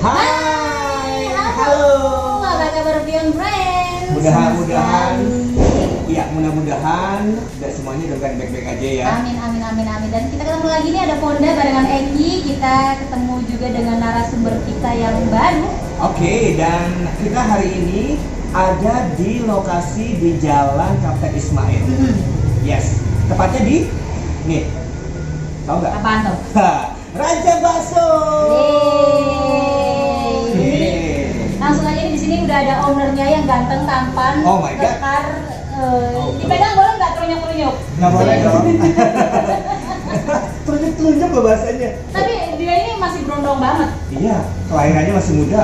Hai, halo. Apa kabar Beyond Friends? Mudah-mudahan tidak semuanya dengan baik-baik aja ya. Amin. Dan kita ketemu lagi nih, ada Ponda barengan Eki. Kita ketemu juga dengan narasumber kita yang baru. Oke, dan kita hari ini ada di lokasi di Jalan Kapten Ismail. Yes, tepatnya di nih. Tahu nggak? Apaan tuh? Raja Bakso. Langsung aja di sini udah ada ownernya yang ganteng, tampan, Oh my God. kekar. Dipegang boleh nggak terunyuk-terunyuk? Nggak boleh dong. Telunjuk loh bahasanya. Tapi dia ini masih berondong banget. Iya, kelahirannya masih muda.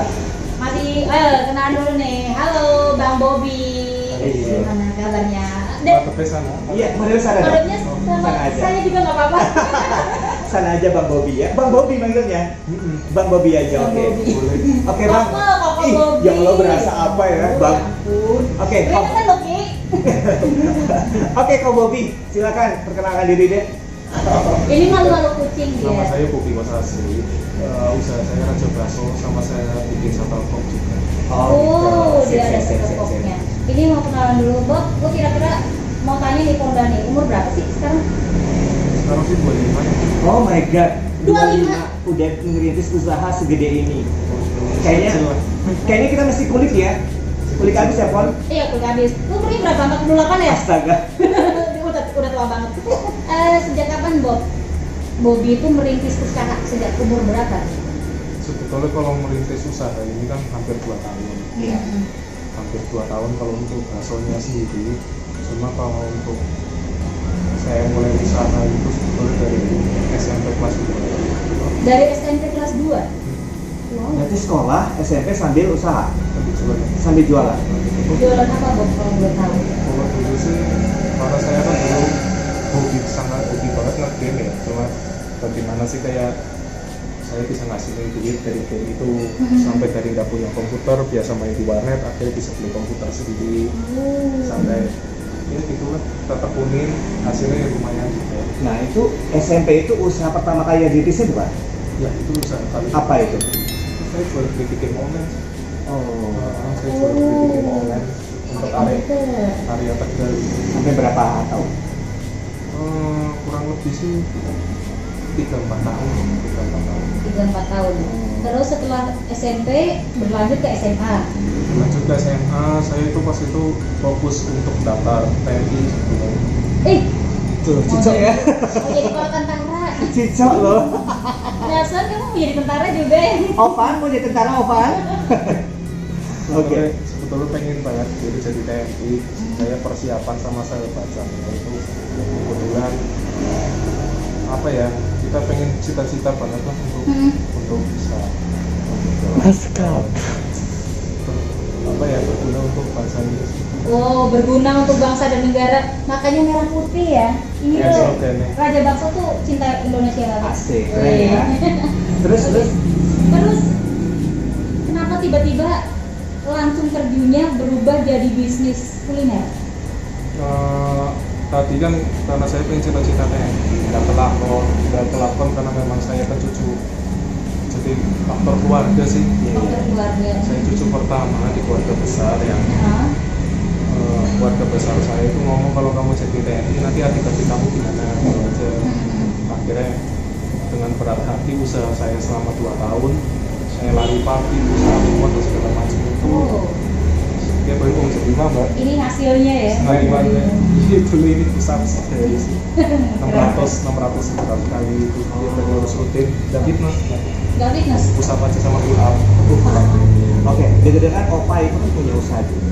Masih, kenalan dulu nih. Halo Bang Bobby. Iya. Gimana kabarnya? Iya, model sana dong. Modelnya sama Sana aja. saya juga nggak apa-apa. Sana aja Bang Bobby ya. Bang Bobby manggilnya. Bang Bobby aja, Bang oke. Bobby. Oke, Bang. Koko Ih, Bobby. ya Allah berasa apa ya, Bang? Oke, Kok. Kelihatan loh, Ki. Oke, Kok Bobby, silakan perkenalkan diri deh. Ini malu-malu kucing dia. Nama saya Bobi Wasasi. Usaha saya Raja Bakso, sama saya bikin sambal pop juga. Oh, gitu. dia ada Sip. setopoknya. Ini mau kenalan dulu, Bob. Gue kira-kira mau tanya nih Ponda nih, umur berapa sih sekarang? Sekarang sih 25. Oh my god. 25. Udah ngerintis usaha segede ini. Kayaknya kita mesti kulik ya. Kulik habis ya, Pon? Iya, kulit habis. Lu umurnya berapa? 48 ya? Astaga. udah tua banget. Sejak kapan, Bob? Bobby itu merintis usaha sejak umur berapa? Sebetulnya kalau merintis usaha ini kan hampir 2 tahun. Iya. Hampir 2 tahun kalau untuk baksonya sendiri. Cuma kalau untuk saya mulai usaha itu sebetulnya dari SMP kelas 2. Dari SMP kelas 2? Wow. Berarti sekolah, SMP sambil usaha, Tapi jualan. sambil jualan. Jualan apa, Bob, kalau boleh tahu? Kalau dulu sih, karena saya kan dulu sangat hobi banget nge-game ya. Cuma bagaimana sih kayak saya bisa ngasihin duit dari game itu, sampai dari nggak punya komputer, biasa main di warnet, akhirnya bisa beli komputer sendiri, sampai ya gitu lah, tetekunin hasilnya ya lumayan juga. Nah, itu SMP itu usaha pertama kali yang dirintisnya bukan? Ya itu usaha kali. Apa itu? Saya jual beli game online. Oh, Saya jual beli game online untuk area Tegal. sampai berapa tahun? Kurang lebih sih 3-4 tahun. 3-4 tahun. Terus setelah SMP berlanjut ke SMA. Lanjut ke SMA, saya itu pas itu fokus untuk daftar TNI sebetulnya. Tuh, cicok ya. Mau jadi kepala tentara. Cicok loh. Dasar kamu mau jadi tentara juga ya? Ovan, mau jadi tentara Ovan? Oke. Sebetulnya pengen banget jadi TNI. Saya persiapan sama saya baca itu kebetulan apa ya, kita pengen cita-cita banget lah untuk bisa apa ya, berguna untuk bangsa ini. Oh, berguna untuk bangsa dan negara. Makanya merah putih ya. Ini Ya, tuh slogannya. Raja Bakso tuh cinta Indonesia banget. Asik, keren ya. Terus Terus kenapa tiba-tiba langsung terjunnya berubah jadi bisnis kuliner? Tadi kan karena saya pengen cita-cita TNI, nggak pelakon karena memang saya kan cucu, jadi faktor keluarga sih. Faktor keluarga. Saya cucu pertama di keluarga besar yang Hah? keluarga besar saya itu ngomong kalau kamu jadi TNI nanti adik-adik kamu gimana gitu aja. Akhirnya dengan berat hati usaha saya selama 2 tahun, saya lari pagi, usaha remote dan segala macam itu. Oh, Ya baru bisa terima, Mbak. ini hasilnya ya. Hariannya itu ini besar dari 600 kali itu dia terus rutin dan fitness. Gak fitness. Pusat aja sama pull up. oke, dengar Opa itu kan punya usaha juga.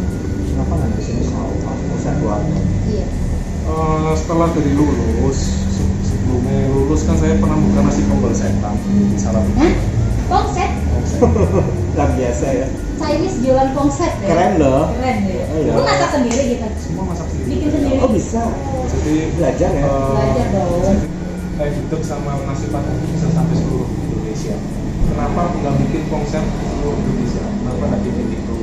Kenapa nggak nerusin usaha Opa? Usaha keluarga. Iya. Setelah dari sebelumnya lulus kan saya pernah buka nasi kompol setan di salah Hah? Konsep? Luar biasa ya. Chinese jualan konsep ya? Keren loh. Keren ya. Oh, iya. Lu masak sendiri gitu? Semua masak sendiri. Bikin sendiri? Oh bisa. Jadi Belajar ya. Belajar dong. Kayak hidup sama nasi padang itu bisa sampai seluruh Indonesia. Kenapa nggak bikin konsep seluruh Indonesia? Kenapa nggak bikin itu?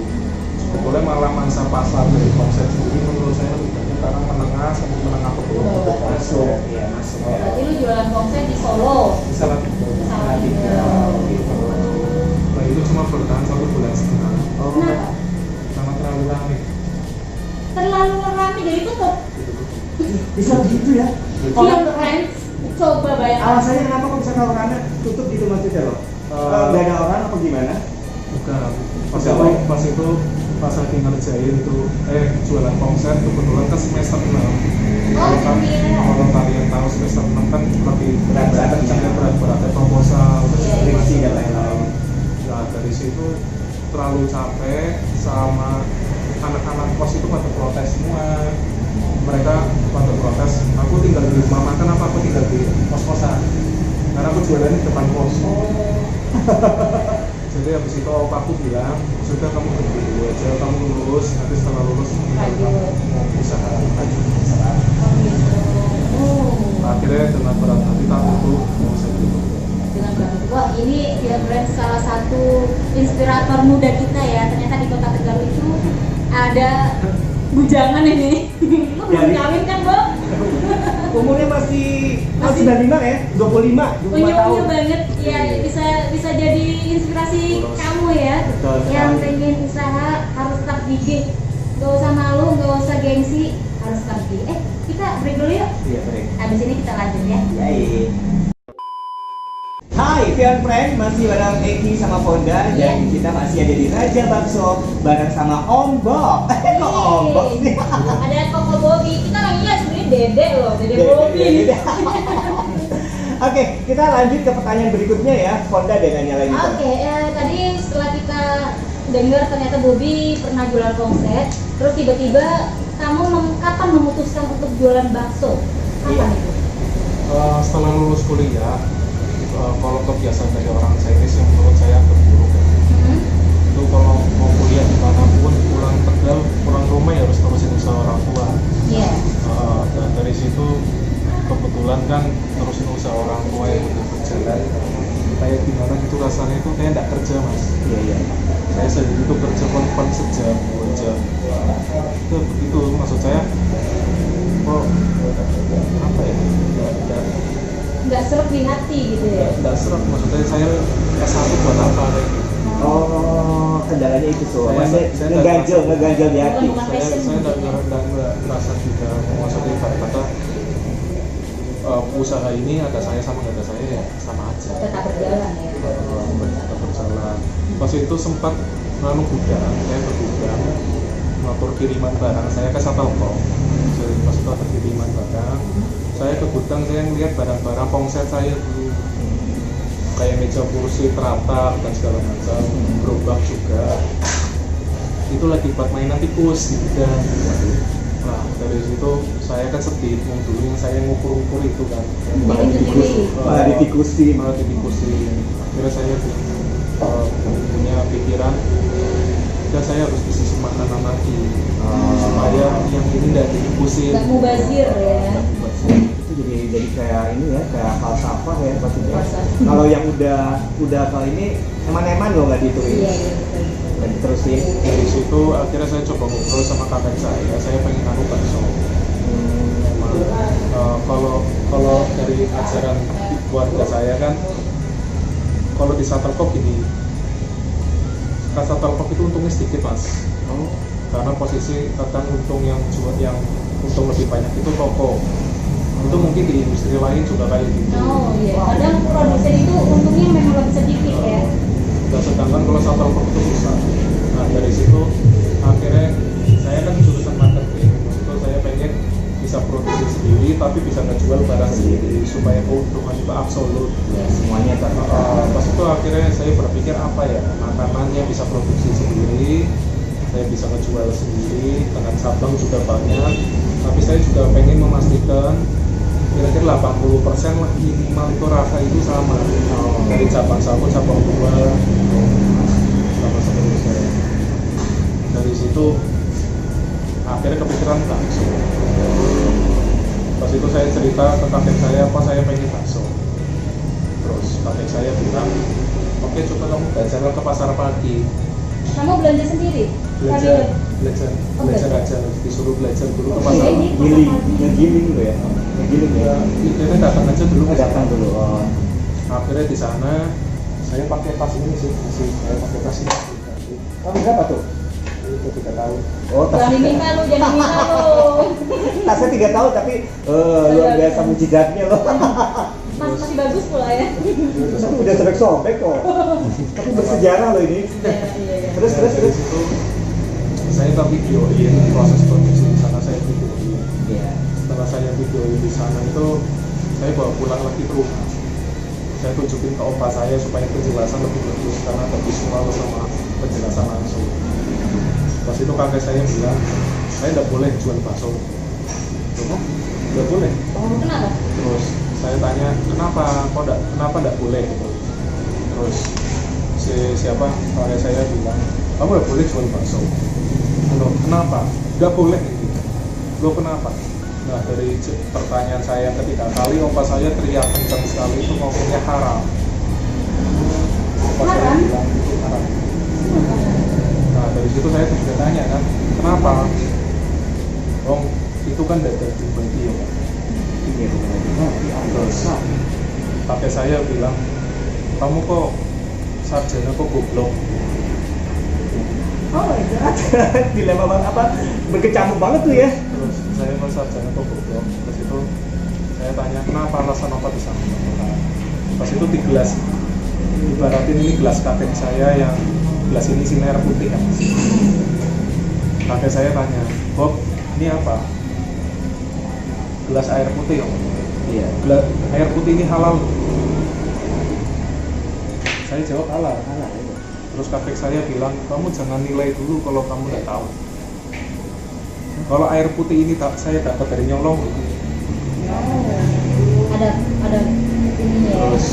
Sebetulnya malah mangsa pasar dari konsep sendiri menurut saya lebih banyak karena menengah sampai menengah ke bawah untuk masuk. Iya, masuk. Berarti lu jualan konsep di Solo? Bisa lah. Salah Gitu. juga. Nah itu cuma ditutup. Bisa begitu ya? Iya keren. Coba bayangkan. Alasannya kenapa kok bisa kalau karena tutup gitu maksudnya loh? Nggak ada orang apa gimana? Bukan. Pas lagi ngerjain itu jualan konser kebetulan kan semester 6. Kalau kalian tahu semester 6 kan lebih berat-beratnya proposal, Skripsi dan lain-lain. Nah dari situ terlalu capek sama anak-anak kos itu pada protes semua. Mereka pada protes, aku tinggal di rumah makan apa aku tinggal di kos-kosan karena aku jualan di depan kos. Jadi habis itu aku bilang, sudah kamu tunggu dulu aja, kamu lulus, nanti setelah lulus kamu mau usaha. Akhirnya dengan berat hati tak tutup, mau saya tutup. Dengan berat. Wah ini kira-kira salah satu inspirator muda kita ya. Ternyata di Kota Tegal itu ada bujangan ini. Lu belum kawin kan, Bob? Umurnya masih 95 ya? 25 tahun. Unyu-unyu banget. Ya, bisa jadi inspirasi kamu ya. Betul Yang sekali. pengen usaha harus tetap gigih. Gak usah malu, gak usah gengsi, harus tetap gigih. Kita break dulu yuk. Iya, break. Habis ini kita lanjut ya. Yai. Hai, Pion Friend, masih bareng Eki sama Fonda dan kita masih ada di Raja Bakso bareng sama Om Bob. Kok Om Bob sih? Ada Koko Bobi. Kita manggilnya sebenarnya Dede loh, Dede Bobi. Oke, kita lanjut ke pertanyaan berikutnya ya. Fonda dan nanya lagi. Fon. Oke, tadi setelah kita dengar ternyata Bobi pernah jualan konser, terus tiba-tiba kamu kapan memutuskan untuk jualan bakso? Kapan itu? Setelah lulus kuliah, kalau kebiasaan dari orang Chinese yang menurut saya terburuk ya. Itu kalau mau kuliah dimanapun, pulang Tegal, pulang rumah ya harus terusin usaha orang tua. Iya. Dan dari situ kebetulan kan terusin usaha orang tua yang udah berjalan. Kayak gimana gitu rasanya itu kayak nggak kerja mas. Iya. Saya sendiri itu kerja konven sejam, 2 jam. Itu begitu maksud saya. Kok apa ya? Nggak seret di hati gitu ya? Nggak serap, maksudnya saya S1 buat apa kayak gitu. Oh, kendalanya itu tuh. Saya Ngeganjel di hati. Bukan Saya passion nggak gitu ya? merasa juga, maksudnya kata usaha ini ada saya sama nggak ada saya ya sama aja. Tetap berjalan ya? Tetap berjalan. Pas itu sempat nganu gudang, saya bergudang ngatur kiriman barang, saya ke Satelkom. Jadi pas itu ada kiriman barang, saya ke gudang, saya ngeliat barang-barang pongset saya dulu, kayak meja kursi, teratap dan segala macam, gerobak juga. Itu lagi buat mainan tikus di gudang. Nah dari situ saya kan sedih, yang dulu yang saya ngukur-ngukur itu kan, malah ditikusin. Akhirnya saya punya pikiran, dan saya harus bisnis makanan lagi, supaya yang ini tidak ditikusin. Nggak mubazir ya? Itu jadi kayak ini ya, kayak falsafah ya maksudnya. Kalau yang udah kali ini eman-eman loh nggak dituin. Iya. Dan diterusin. Dari situ akhirnya saya coba ngobrol sama kakak saya pengen anu bakso. Memang kalau dari ajaran keluarga saya kan, kalau di Satelkom gini, Satelkom itu untungnya sedikit mas. Karena posisi kadang untung yang untung lebih banyak itu toko. Itu mungkin di industri lain juga kayak gitu. Oh iya, kadang produsen itu untungnya memang lebih sedikit ya. Dan sedangkan kalau Satelkom itu susah. Nah dari situ akhirnya saya kan jurusan marketing, itu saya pengen bisa produksi sendiri tapi bisa ngejual barang sendiri supaya keuntungan itu absolut. Ya, semuanya Pas itu akhirnya saya berpikir apa ya, makanannya bisa produksi sendiri, saya bisa ngejual sendiri dengan cabang juga banyak, tapi saya juga pengen memastikan kira-kira 80% lah minimal itu rasa itu sama dari cabang 1, cabang 2 sama seterusnya. Dari situ akhirnya kepikiran bakso. Pas itu saya cerita ke kakek saya, apa saya pengen bakso. Terus kakek saya bilang, oke coba kamu belajar ke pasar pagi. Kamu belanja sendiri? Belajar aja, disuruh belajar dulu ke pasar. Ngegiling dulu ya. Ngegiling ya. Idenya datang aja dulu. Datang dulu. Oh. Akhirnya di sana saya pakai tas ini sih, saya pakai tas ini. Kamu berapa tuh? itu 3 tahun. Oh, Jangan minta lu, jangan minta lu. tasnya 3 tahun tapi luar biasa mujizatnya loh. Masih bagus pula ya. Terus aku udah sobek-sobek kok. Tapi bersejarah loh ini. Iya. Terus. Dari situ saya tak videoin proses produksi di sana, saya videoin. Iya. Setelah saya videoin di sana itu saya bawa pulang lagi ke rumah. Saya tunjukin ke opa saya supaya penjelasan lebih bagus karena ada visual sama penjelasan langsung. Pas itu kakek saya bilang, saya tidak boleh jual bakso. Tidak boleh. Kenapa? Terus saya tanya, kenapa tidak boleh gitu. Terus siapa kakek saya bilang, kamu tidak boleh jual bakso. Loh, kenapa? Tidak boleh gitu. Loh, kenapa? Nah, dari pertanyaan saya ketika kali opa saya teriak kencang sekali itu ngomongnya haram. Opa saya bilang itu haram. Nah, dari situ saya juga tanya kan, kenapa? Om, itu kan daging babi ya, Pak. Iya, Terus kakek saya bilang, kamu kok sarjana kok goblok? Oh my god. Dilema banget apa? Berkecamuk banget tuh ya. Terus saya kok sarjana kok goblok? Terus itu saya tanya, kenapa alasan apa bisa mengatakan? Pas itu di gelas, ibaratin ini gelas kakek saya yang gelas ini isinya air putih kan. Kakek saya tanya, Bob, ini apa? Gelas air putih om. Iya. Gelas air putih ini halal. Saya jawab halal. Itu. Terus kakek saya bilang, kamu jangan nilai dulu kalau kamu tidak tahu. Kalau air putih ini saya dapat dari nyolong. Ada ininya ya. Terus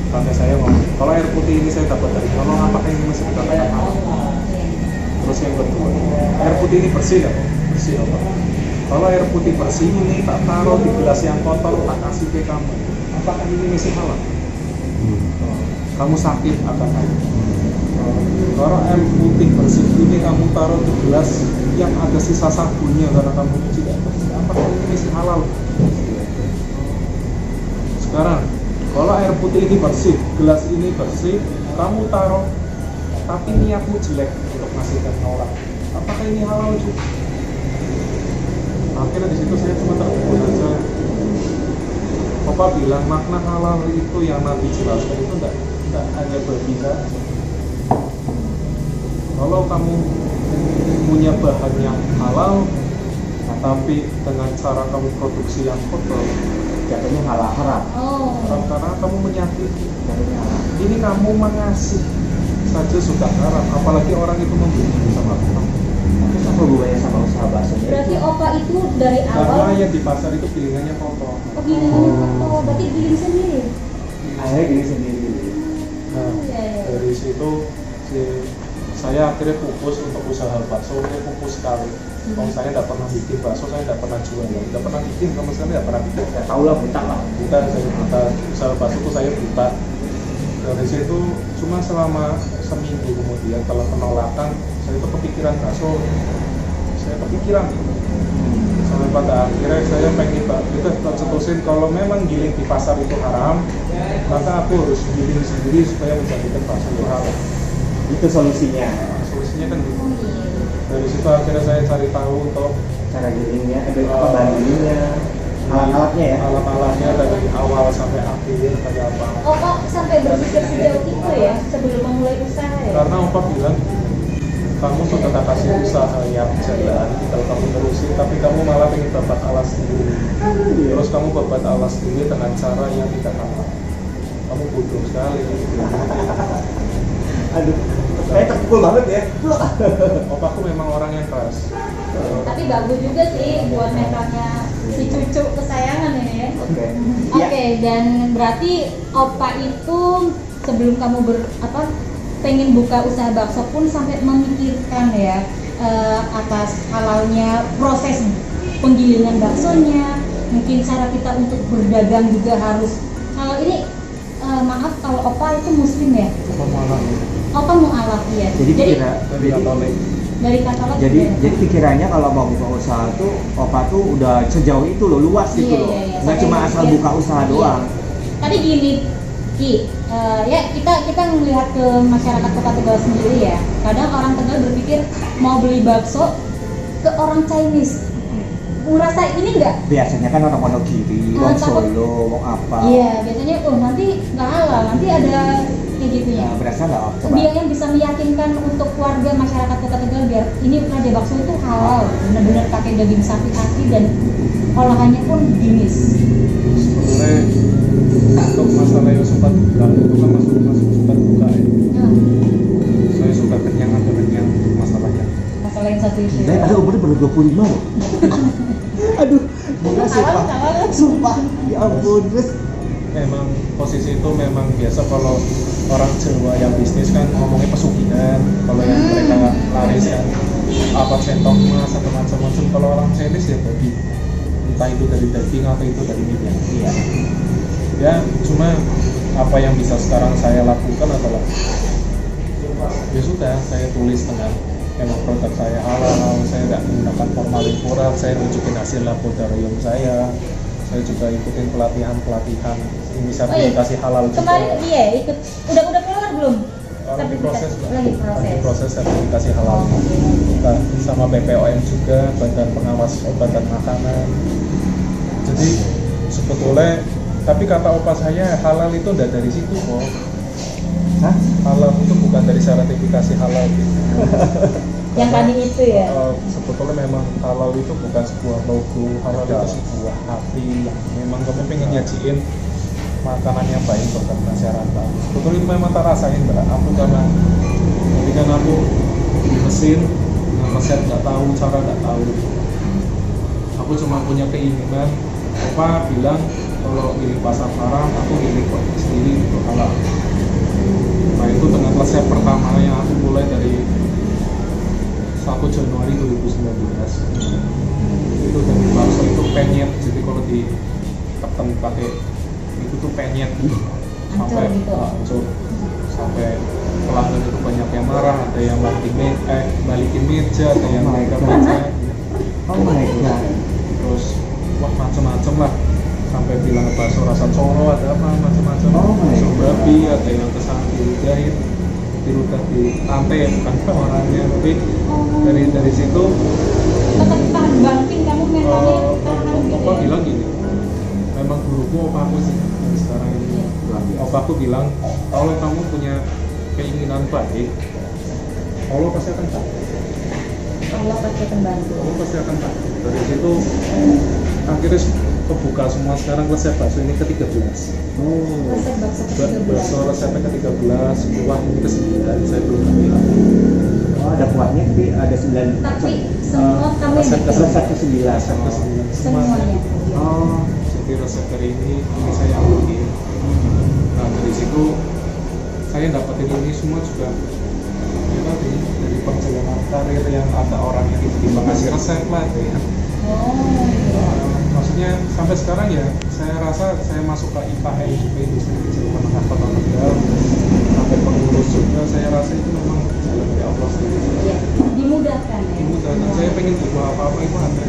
kakek saya ngomong, kalau air putih ini saya dapat dari nyolong, apakah ini masih dikatakan halal? Terus yang kedua, air putih ini bersih nggak? Bersih apa? Kalau air putih bersih ini tak taruh di gelas yang kotor, tak kasih ke kamu, apakah ini masih halal? Kamu sakit akan hal. Kalau air putih bersih ini kamu taruh di gelas yang ada sisa sabunnya karena kamu tidak bersih, apakah ini masih halal? Sekarang, kalau air putih ini bersih, gelas ini bersih, kamu taruh, tapi niatmu jelek untuk ngasihkan orang, apakah ini halal juga? Akhirnya di situ saya cuma terpukul saja. Papa bilang makna halal itu yang Nabi jelaskan itu enggak hanya babi saja. Kalau kamu punya bahan yang halal, tapi dengan cara kamu produksi yang kotor, Jatuhnya halal haram. karena kamu menyakiti. Ini kamu mengasih saja sudah haram, apalagi orang itu membeli sama kamu. Terus apa hubungannya sama usaha baksonya? Berarti opa itu dari Karena awal yang di pasar itu gilingannya kotor. gilingannya foto, berarti giling sendiri. Akhirnya gini sendiri. Nah, Iya. dari situ saya akhirnya fokus untuk usaha bakso, saya fokus sekali. Kalau saya tidak pernah bikin bakso, saya tidak pernah jual, tidak pernah bikin, sama sekali tidak pernah bikin. Ya tahu lah, buta lah. Buta, saya buta, usaha bakso itu saya buta. Dari situ cuma selama seminggu kemudian kalau penolakan, saya itu kepikiran bakso, saya kepikiran. Sampai pada akhirnya saya pengen kita cetusin kalau memang giling di pasar itu haram, maka aku harus giling sendiri supaya menjadikan bakso itu halal. Itu solusinya. Solusinya kan gitu. Dari situ akhirnya saya cari tahu untuk Cara gilingnya, apa bahan gilingnya, alat-alatnya ya. alat-alatnya dari awal sampai akhir kayak apa. Opa sampai berpikir sejauh itu ya sebelum memulai usaha ya. Karena opa bilang kamu sudah tak kasih usaha yang jalan, kalau kamu terusin, tapi kamu malah pengen dapat alas sendiri. Terus kamu dapat alas sendiri dengan cara yang tidak halal. Kamu bodoh sekali. Aduh, saya terpukul banget ya. Opaku memang orang yang keras. Tapi bagus juga sih buat mentalnya si cucu kesayangan ini ya. Oke. Oke, dan berarti opa itu sebelum kamu pengen buka usaha bakso pun sampai memikirkan ya atas halalnya proses penggilingan baksonya, mungkin cara kita untuk berdagang juga harus halal. Ini maaf kalau opa itu muslim ya? Opa mu'alaf ya. Jadi dari Katolik. jadi pikirannya kalau mau buka usaha tuh opa tuh udah sejauh itu loh, luas gitu loh. Nggak cuma asal buka usaha doang. Tadi gini, Ki, ya kita melihat ke masyarakat Kota Tegal sendiri ya. Kadang orang Tegal berpikir mau beli bakso ke orang Chinese. Ngerasa ini enggak? Biasanya kan orang Wonogiri, orang Solo, mau apa? Iya, biasanya nanti nggak halal, nanti ada kayak gitu ya. Berasa nggak? Dia yang bisa meyakinkan untuk warga masyarakat Kota Tegal biar ini Raja Bakso itu halal, benar-benar pakai daging sapi asli dan olahannya pun ginis. Sebenarnya untuk masalah yang suka buka itu kan masuk suka buka ya. Saya suka kenyang atau kenyang untuk masalahnya. Masalah yang satu itu. Ada umurnya baru 25 loh. Aduh, gila sumpah. Ya ampun, terus memang posisi itu memang biasa kalau orang Jawa yang bisnis kan ngomongnya pesugihan. Kalau yang mereka laris kan apa centong emas atau macam-macam. Kalau orang Chinese ya babi, entah itu dari daging atau itu dari minyak. iya. Ya cuma apa yang bisa sekarang saya lakukan adalah ya sudah saya tulis dengan memang produk saya halal, saya tidak menggunakan formalin kurat, saya nunjukin hasil laboratorium saya juga ikutin pelatihan ini sertifikasi halal juga. Kemarin dia ikut udah keluar belum? Lagi proses Lagi proses sertifikasi halal. Kita sama BPOM juga, Badan Pengawas Obat dan Makanan. Jadi sebetulnya, tapi kata opa saya halal itu udah dari situ kok. Hah? Halal itu bukan dari sertifikasi halal gitu. Yang tadi itu ya. Sebetulnya memang halal itu bukan sebuah logo, halal itu sebuah hati yang memang kamu pengen nyajiin makanan yang baik untuk masyarakat. Sebetulnya itu memang tak rasain mbak. Aku karena ketika aku di mesin, resep nggak tahu, cara nggak tahu. Aku cuma punya keinginan. Opa bilang kalau milih pasar larang, aku milih sendiri untuk halal. Nah itu dengan resep pertama yang aku mulai dari 1 Januari 2019 itu dari bakso itu penyet, jadi kalau ditekan pakai itu tuh penyet sampai hancur, sampai pelanggan itu banyak yang marah, ada yang balikin meja, ada yang naikkan meja. Oh my god. Terus wah macam-macam lah, sampai bilang bakso rasa coro, ada apa macam-macam, bakso babi, ada yang kesana diludahin, diludah di lantai, bukan orangnya, tapi dari situ tetap tahan banting kamu mentalnya tahan gitu Opa ya. bilang gini, memang guruku opa aku sih yang sekarang ini. Opa aku bilang kalau kamu punya keinginan baik, Allah pasti akan bantu. Allah pasti akan bantu. Allah pasti akan bantu. Dari situ akhirnya kebuka semua sekarang resep bakso ini ke-13. Resep bakso ke-13. Bakso resepnya ke-13, kuah ini ke-9, saya belum bilang. Oh, ada kuahnya tapi ada 9. Tapi semua kamu yang resep bikin. ke-9. Resep ke-9 Semuanya. Oh, jadi resep dari ini saya yang bikin. Nah dari situ saya dapetin ini semua juga ya tadi dari perjalanan karir yang ada orang yang tiba-tiba ngasih resep lah ya. Maksudnya sampai sekarang ya saya rasa saya masuk ke IKN juga, industri kecil menengah Kota Tegal, sampai pengurus juga, saya rasa itu memang jalan dari Allah sendiri. Iya, dimudahkan ya. Dimudahkan. Saya pengen buka apa-apa itu ada.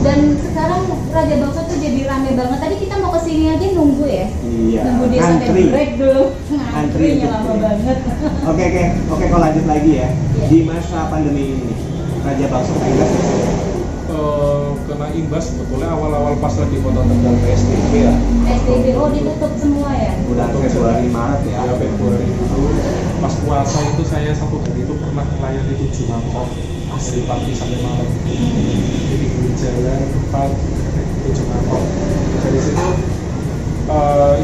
Dan sekarang Raja Bakso tuh jadi rame banget. Tadi kita mau kesini aja nunggu ya. iya. Nunggu dia sampai Antri. break dulu. Antri Antrinya untuk lama break. banget. Oke, kalau lanjut lagi ya. Iya. Di masa pandemi ini, Raja Bakso kayaknya Kena imbas sebetulnya awal-awal pas lagi Kota Tegal PSBB ya. SDB, oh ditutup semua ya? udah Februari Maret ya. Ya Februari itu pas puasa itu saya satu hari itu pernah melayani 7 mangkok dari pagi sampai malam. Jadi di jalan 7 mangkok. Dari situ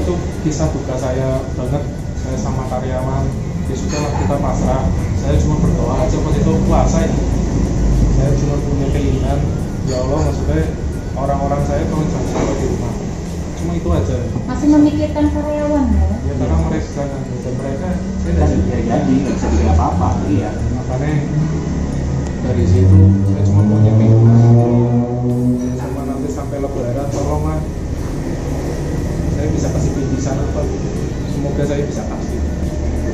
itu kisah duka saya banget. Saya sama karyawan, ya sudahlah kita pasrah. Saya cuma berdoa aja pas itu puasa ya. Saya cuma punya keinginan, ya Allah maksudnya orang-orang saya kalau jangan sampai di rumah. Cuma itu aja. Masih memikirkan karyawan ya? Ya karena mereka dan mereka saya Dan tidak ya jadi nggak bisa bikin apa-apa. Iya. makanya dari situ saya cuma punya keinginan sama nanti sampai lebaran tolonglah saya bisa kasih bingkisan apa, semoga saya bisa kasih.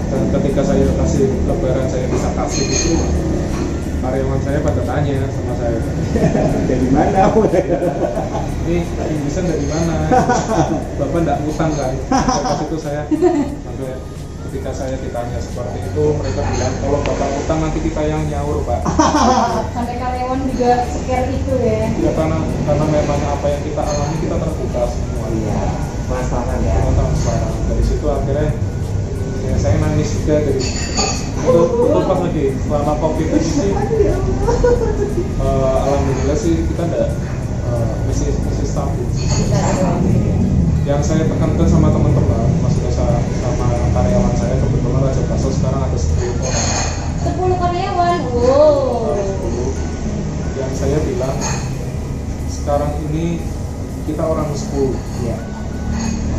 Dan ketika saya kasih lebaran saya bisa kasih itu karyawan saya pada tanya sama saya, Dari mana? ini ingusan dari mana? Bapak nggak ngutang kan? Pas itu saya sampai ketika saya ditanya seperti itu, mereka bilang kalau bapak ngutang nanti kita yang nyaur pak. Sampai karyawan juga scare itu ya. Ya karena memang apa yang kita alami kita terbuka semua. Iya, transparan ya. Semua transparan. Dari situ akhirnya ya saya nangis juga dari itu pas lagi selama covid ini sih alhamdulillah sih kita ada masih stabil. Yang saya tekankan sama teman-teman, maksudnya sama karyawan saya, kebetulan Raja Bakso sekarang ada 10 orang. 10 karyawan, wow. 10. Yang saya bilang sekarang ini kita orang 10 Iya.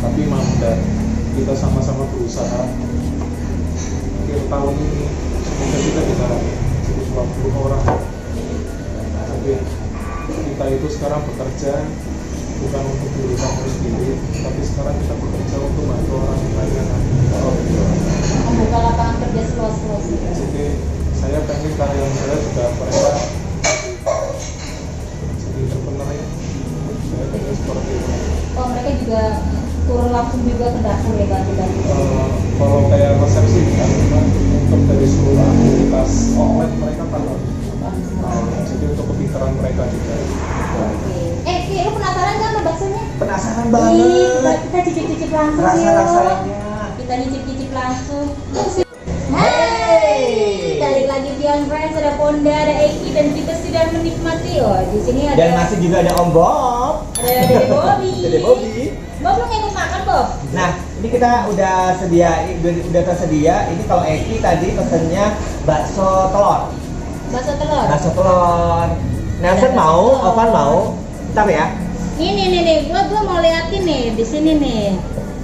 tapi dan kita sama-sama berusaha akhir tahun ini semoga kita bisa jadi 20 orang. Tapi kita itu sekarang bekerja bukan untuk diri kamu sendiri, tapi sekarang kita bekerja untuk bantu orang lain. Membuka lapangan kerja seluas-luas. Jadi saya pengen karyawan saya juga mereka jadi entrepreneur ya. Saya pengen seperti itu. Oh, mereka juga turun langsung juga ke dapur ya bantu-bantu. Kalau kayak resepsi kan untuk dari seluruh aktivitas online mereka paham. Jadi untuk kepintaran mereka juga. Ki, lu penasaran nggak sama baksonya? Penasaran Ih, banget. kita cicip-cicip langsung yuk. Rasa-rasanya. Kita cicip-cicip langsung. Hey. Balik lagi Beyond Friends, ada Ponda, ada Eki, dan kita sudah menikmati. Oh, di sini ada. Dan masih juga ada Om Bob. Ada Dede Bobby. Dede Bobby. Bob, lu nggak ikut makan, Bob? Nah, ini kita udah tersedia. Ini kalau Eki tadi pesennya bakso telur. Bakso telur. Bakso telur. Nelson Ada mau, bakso telur. Ovan mau. Bentar ya. Ini nih, gua mau liatin nih di sini nih.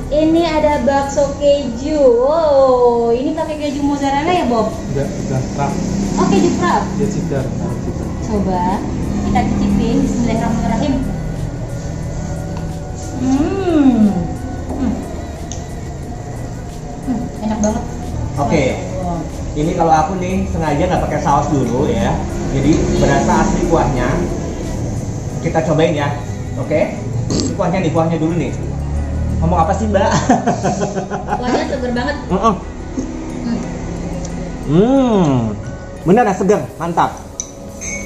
Ini ada bakso keju. Wow, ini pakai keju mozzarella ya, Bob? Udah trap, Oh, keju frap. dia cidar. Coba kita cicipin. Bismillahirrahmanirrahim. Enak banget. Oke. Ini kalau aku nih sengaja nggak pakai saus dulu ya. Jadi berasa asli kuahnya. Kita cobain ya. Oke. Ini kuahnya dulu nih. Ngomong apa sih, Mbak? Kuahnya seger banget. Beneran seger, mantap.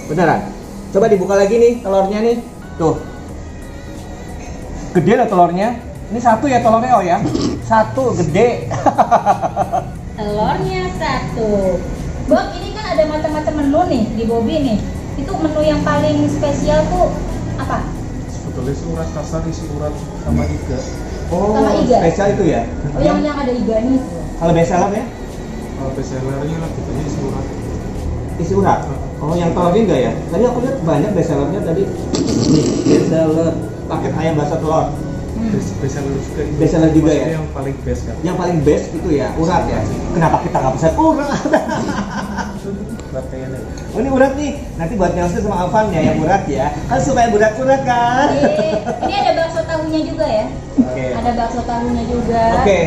Beneran. Coba dibuka lagi nih telurnya nih. Tuh. Gede lah telurnya. Ini satu ya telurnya oh ya. Satu gede. Telurnya satu. Bob, ini kan ada macam-macam menu nih di Bobby nih. Itu menu yang paling spesial tuh apa? Sebetulnya sih urat kasar isi urat sama iga. Oh, Sama iga? spesial itu ya. Oh, yang ada iganya. Kalau bestseller ya? Kalau bestsellernya lah gitu isi urat. Isi urat. Oh, yang telurnya enggak ya? Tadi aku lihat banyak bestsellernya tadi. Nih, bestseller paket ayam bakso telur. Bestseller juga itu. Bestseller juga ya? Maksudnya yang paling best kan. Yang paling best itu ya urat ya. Kenapa kita nggak pesan urat? Urat kayaknya. Oh, ini urat nih. Nanti buat Nelson sama Alvan ya yang urat ya. Kan supaya urat-urat kan? Ini ada bakso tahunya juga ya. Oke. Ada bakso tahunya juga. Oke.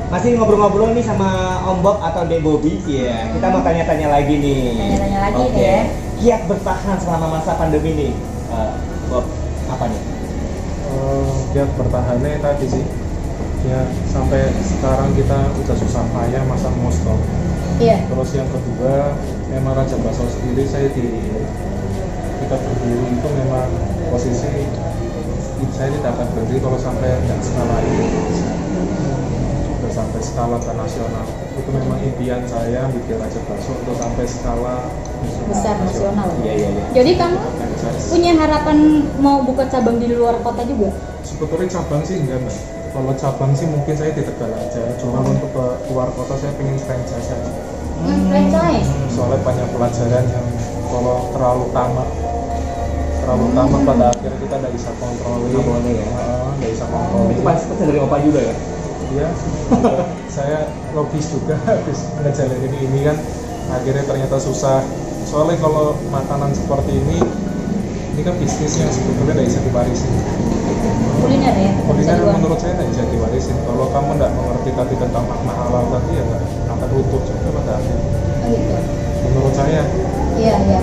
Masih ngobrol-ngobrol nih sama Om Bob atau Dek Bobby ya. Kita mau tanya-tanya lagi nih. Tanya-tanya lagi Oke. nih ya. Kiat bertahan selama masa pandemi nih. Bob, apa nih? Dia bertahannya tadi sih. Ya sampai sekarang kita udah susah payah masa mau stop. Iya. Terus yang kedua, memang Raja Bakso sendiri kita berdiri itu memang posisi saya tidak akan berhenti kalau sampai nggak skala ini. Udah sampai skala ke nasional. Itu memang impian saya bikin Raja Bakso untuk sampai skala Besar nasional. Iya. Jadi kamu punya harapan mau buka cabang di luar kota juga? Sebetulnya cabang sih enggak, Mbak. Kalau cabang sih mungkin saya di Tegal aja. Cuma untuk ke luar kota saya pengen franchise aja. Franchise? Soalnya banyak pelajaran yang kalau terlalu tamak pada akhirnya kita nggak bisa kontrolin. Nggak boleh ya? Nggak bisa kontrolin. Itu pasti pesan dari Opa juga ya? Iya. Saya logis juga habis ngejalanin ini kan akhirnya ternyata susah. Soalnya kalau makanan seperti ini kan bisnis yang sebetulnya nggak bisa diwarisin. Kuliner ya? Kuliner Bisa menurut saya nggak bisa diwarisin. Kalau kamu nggak mengerti tadi tentang makna halal tadi ya nggak akan utuh juga pada akhirnya. Oh, gitu. Menurut saya. Iya.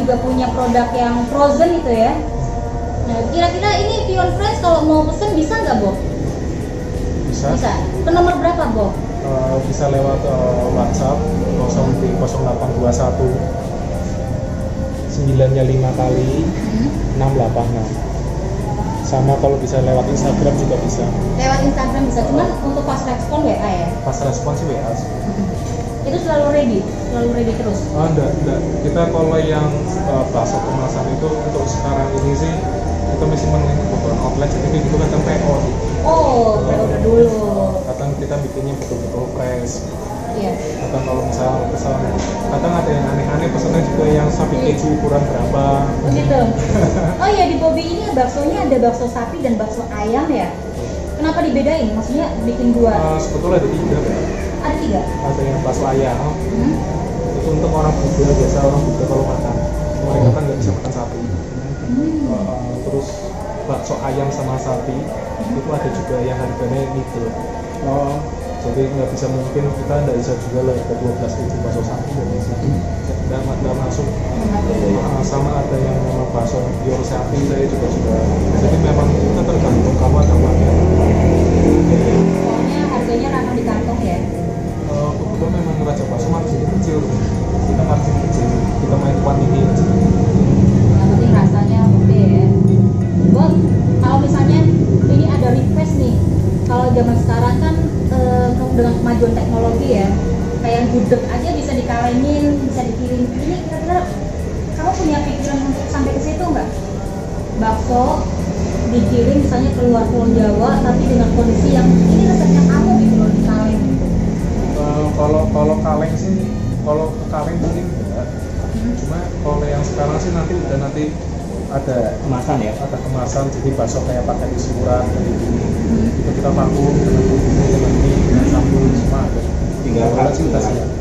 juga punya produk yang frozen itu ya. Nah, kira-kira ini Pion Friends kalau mau pesen bisa nggak, Bob? Bisa. Bisa. Ke nomor berapa, Bob? Bisa lewat WhatsApp 0821 9-nya 5 kali 686. Sama kalau bisa lewat Instagram juga bisa. Lewat Instagram bisa, cuman untuk pas respon WA ya. Pas respon sih WA sih. Itu selalu ready terus. Enggak. Kita kalau yang bakso kemasan itu untuk sekarang ini sih kita masih menunggu kebutuhan outlet, jadi itu kadang PO. Oh, udah dulu. Kadang kita bikinnya betul-betul fresh. Iya. Kadang kalau misalnya pesan, kadang ada yang aneh-aneh pesannya juga yang sapi keju ukuran berapa. Begitu. Oh iya, di Bobby ini baksonya ada bakso sapi dan bakso ayam ya. Kenapa dibedain? Maksudnya bikin dua? Sebetulnya ada 3 kan. Ada 3. Ada yang bakso ayam, itu untuk orang Buddha, biasa orang Buddha kalau makan. Mereka kan nggak bisa makan sapi. Terus bakso ayam sama sapi itu ada juga yang harganya middle. Jadi nggak bisa, mungkin kita nggak bisa juga lah ke 12.000 bakso sapi dari situ nggak masuk. Sama ada yang memang bakso pure sapi, saya juga jadi memang kita tergantung kamu ada pakai. Soalnya harganya ramah di kantong ya. Kebetulan memang Raja Bakso margin kecil, kita margin kecil, kita main kuantiti aja. Yang penting rasanya oke ya. Bob, kalau misalnya ini ada request nih, kalau zaman sekarang kan dengan kemajuan teknologi ya, kayak gudeg aja bisa dikalengin, bisa dikirim. Ini kira-kira kamu punya pikiran untuk sampai ke situ nggak? Bakso dikirim misalnya keluar Pulau Jawa, tapi dengan kondisi yang ini resepnya kamu gitu loh, dikaleng. Kalau kaleng sih, kalau kaleng mungkin enggak. Cuma kalau yang sekarang sih nanti ada Kemasan ya. ada kemasan, jadi bakso kayak pakai isuran dari ini. Itu kita vakum dengan bumbu, dengan mie, dengan sambal, semua ada.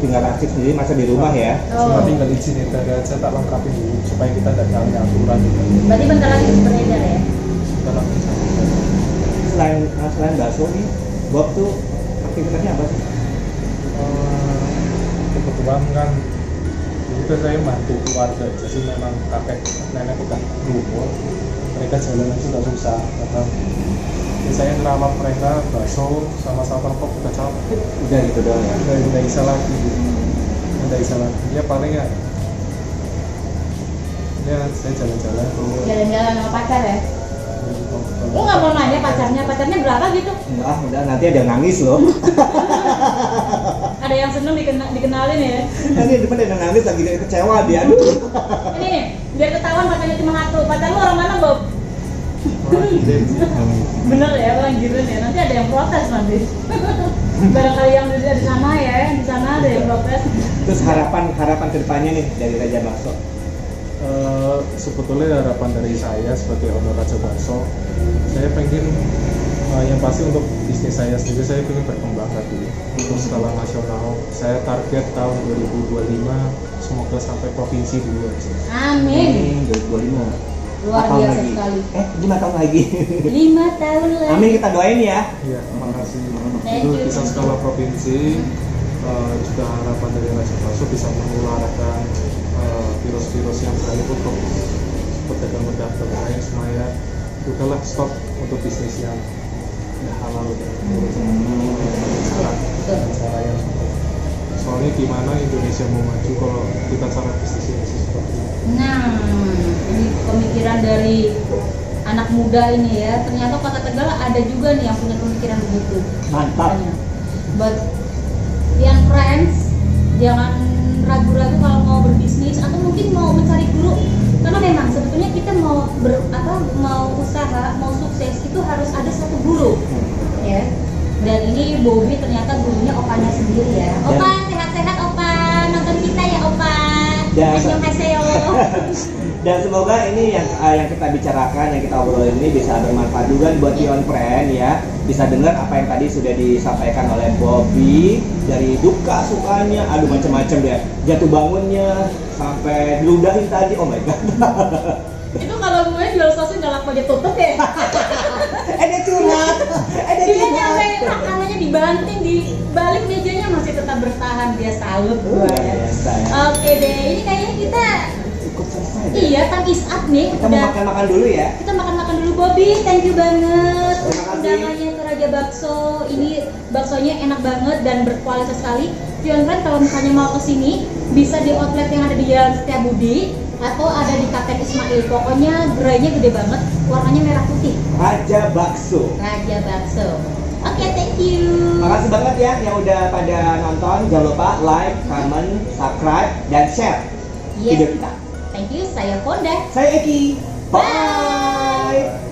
Tinggal racik sendiri masa di rumah ya. Cuma tinggal izin dari aja, tak lengkapin dulu supaya kita tidak nyalahin aturan gitu. Berarti bentar lagi bisa beredar ya? Kita langsung sampai. Selain bakso nih, Bob tuh aktivitasnya apa sih? Kebetulan kan itu saya bantu keluarga, jadi memang kakek nenek udah berumur, mereka jalan sudah susah, karena saya ngerawat mereka bakso sama sambal kok udah capek, Udah gitu doang ya. udah bisa lagi, udah bisa lagi. Ya paling ya saya jalan-jalan tuh. Jalan-jalan sama pacar ya? Lu nggak mau nanya pacarnya berapa gitu? Enggak, udah nanti ada yang nangis loh. Ada yang seneng dikenalin ya? Nanti di depan ada yang nangis lagi, dia kecewa dia. Aduh. Ini nih, biar ketahuan pacarnya cuma satu. Pacarmu orang mana, Bob? Bener ya, orang Giren ya. Nanti ada yang protes nanti. Barangkali yang di sana ya, di sana ada yang protes. Terus harapan kedepannya nih dari Raja Bakso. Sebetulnya harapan dari saya sebagai owner Raja Bakso, saya pengen yang pasti untuk bisnis saya sendiri, saya ingin berkembang lagi untuk skala nasional. Saya target tahun 2025 semoga sampai provinsi dulu aja. Amin. 2025. Luar 4 tahun biasa lagi. sekali. 5 tahun lagi. 5 tahun lagi. Amin, kita doain ya. Iya, makasih. Thank Itu you. bisa skala provinsi. Juga harapan dari Raja Bakso bisa menularkan virus-virus yang baik untuk pedagang-pedagang lain, supaya udahlah stop untuk bisnis yang halal menurut saya. Cara yang soalnya gimana Indonesia mau maju kalau kita cara bisnisnya masih seperti ini. Nah, ini pemikiran dari anak muda ini ya. Ternyata Kota Tegal ada juga nih yang punya pemikiran begitu. Mantap. But Pion Friends, jangan ragu-ragu kalau mau berbisnis atau mungkin mau mencari guru, karena memang sebetulnya kita mau mau usaha, mau sukses itu harus ada satu guru, ya. Dan ini Bobby ternyata gurunya opanya sendiri ya. Opa, sehat-sehat Opa, nonton kita ya Opa. Annyeonghaseyo. Dan semoga ini yang kita bicarakan, yang kita obrolin ini bisa bermanfaat juga buat Pion Friend ya. Bisa dengar apa yang tadi sudah disampaikan oleh Bobby, dari duka sukanya, aduh macam-macam deh, jatuh bangunnya sampai diludahin tadi, oh my god. Itu kalau gue jual sosis galak aja tutup ya. Dia curhat, Dia nyampe tangannya dibanting, di balik mejanya masih tetap bertahan, dia salut gue ya. Biasa ya. Oke deh, ini kayaknya kita cukup selesai deh. Iya, time is up nih. Kita mau makan-makan dulu ya. Kita makan-makan dulu, Bobby. Thank you banget Terima kasih. undangannya ke Raja Bakso. Ini baksonya enak banget dan berkualitas sekali. Friend, kalau misalnya mau ke sini bisa di outlet yang ada di Jalan Setiabudi atau ada di Kapten Ismail. Pokoknya gerainya gede banget, warnanya merah putih. Raja Bakso. Raja Bakso. Oke, thank you. Makasih banget ya yang udah pada nonton. Jangan lupa like, comment, subscribe, dan share Yes. video kita. Thank you. Saya Fonda. Saya Eki. Bye. Bye.